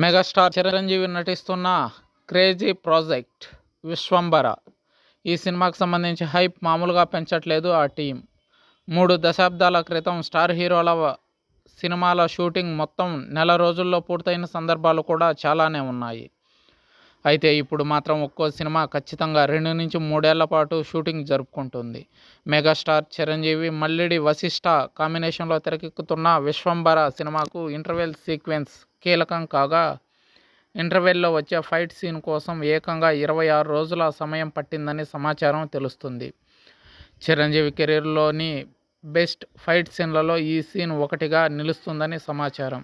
Megastar Chiranjeevi నటిస్తున్న crazy project Vishwambhara. ఈ సినిమాకి సంబంధించి హైప్ మామూలుగా పెంచట్లేదు ఆ టీం. 3 దశాబ్దాల క్రితం స్టార్ హీరోల సినిమాల షూటింగ్ మొత్తం నెల రోజుల్లో పూర్తయిన సందర్భాలు కూడా చాలానే ఉన్నాయి. అయితే ఇప్పుడు మాత్రం ఒక్కో సినిమా ఖచ్చితంగా 2 నుంచి 3 ఏళ్ల పాటు షూటింగ్ జరుపుకుంటుంది. మెగాస్టార్ చిరంజీవి, మల్లిడి వశిష్ఠ కాంబినేషన్లో తెరకెక్కుతున్న విశ్వంబర సినిమాకు ఇంటర్వెల్ సీక్వెన్స్ కీలకం కాగా, ఇంటర్వెల్లో వచ్చే ఫైట్ సీన్ కోసం ఏకంగా 26 రోజుల సమయం పట్టిందని సమాచారం తెలుస్తుంది. చిరంజీవి కెరీర్లోని బెస్ట్ ఫైట్ సీన్లలో ఈ సీన్ ఒకటిగా నిలుస్తుందని సమాచారం.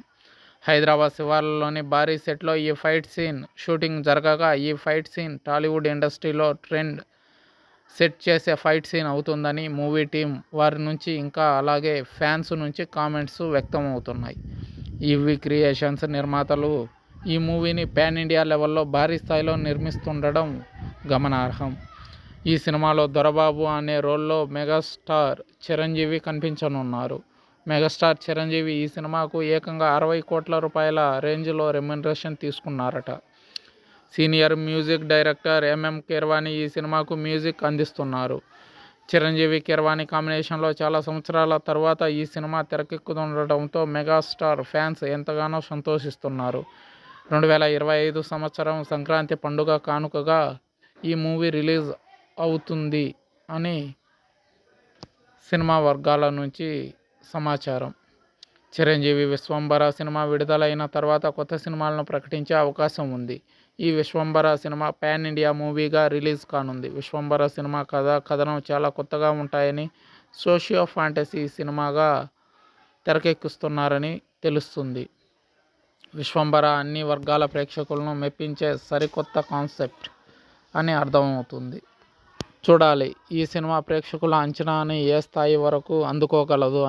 హైదరాబాద్ శివార్లలోని భారీ సెట్లో ఈ ఫైట్ సీన్ షూటింగ్ జరగగా, ఈ ఫైట్ సీన్ టాలీవుడ్ ఇండస్ట్రీలో ట్రెండ్ సెట్ చేసే ఫైట్ సీన్ అవుతుందని మూవీ టీం వారి నుంచి, ఇంకా అలాగే ఫ్యాన్స్ నుంచి కామెంట్స్ వ్యక్తం అవుతున్నాయి. ఈవీ క్రియేషన్స్ నిర్మాతలు ఈ మూవీని పాన్ ఇండియా లెవెల్లో భారీ స్థాయిలో నిర్మిస్తుండడం గమనార్హం. ఈ సినిమాలో దొరబాబు అనే రోల్లో మెగాస్టార్ చిరంజీవి కనిపించనున్నారు. మెగాస్టార్ చిరంజీవి ఈ సినిమాకు ఏకంగా 60 కోట్ల రూపాయల రేంజ్లో రెమ్యునరేషన్ తీసుకున్నారట. Senior music director MM Keeravani ఈ సినిమాకు మ్యూజిక్ అందిస్తున్నారు. చిరంజీవి, కీరవాణి కాంబినేషన్లో చాలా సంవత్సరాల తర్వాత ఈ సినిమా తెరకెక్కుతుండటంతో మెగాస్టార్ ఫ్యాన్స్ ఎంతగానో సంతోషిస్తున్నారు. 2025 సంవత్సరం సంక్రాంతి పండుగ కానుకగా ఈ మూవీ రిలీజ్ అవుతుంది అని సినిమా వర్గాల నుంచి సమాచారం. చిరంజీవి విశ్వంబర సినిమా విడుదలైన తర్వాత కొత్త సినిమాలను ప్రకటించే అవకాశం ఉంది. ఈ విశ్వంబర సినిమా పాన్ ఇండియా మూవీగా రిలీజ్ కానుంది. విశ్వంబర సినిమా కథనం చాలా కొత్తగా ఉంటాయని, సోషియో ఫ్యాంటసీ సినిమాగా తెరకెక్కిస్తున్నారని తెలుస్తుంది. విశ్వంబర అన్ని వర్గాల ప్రేక్షకులను మెప్పించే సరికొత్త కాన్సెప్ట్ అని అర్థమవుతుంది. చూడాలి ఈ సినిమా ప్రేక్షకుల అంచనాని ఏ స్థాయి వరకు అందుకోగలదు అని.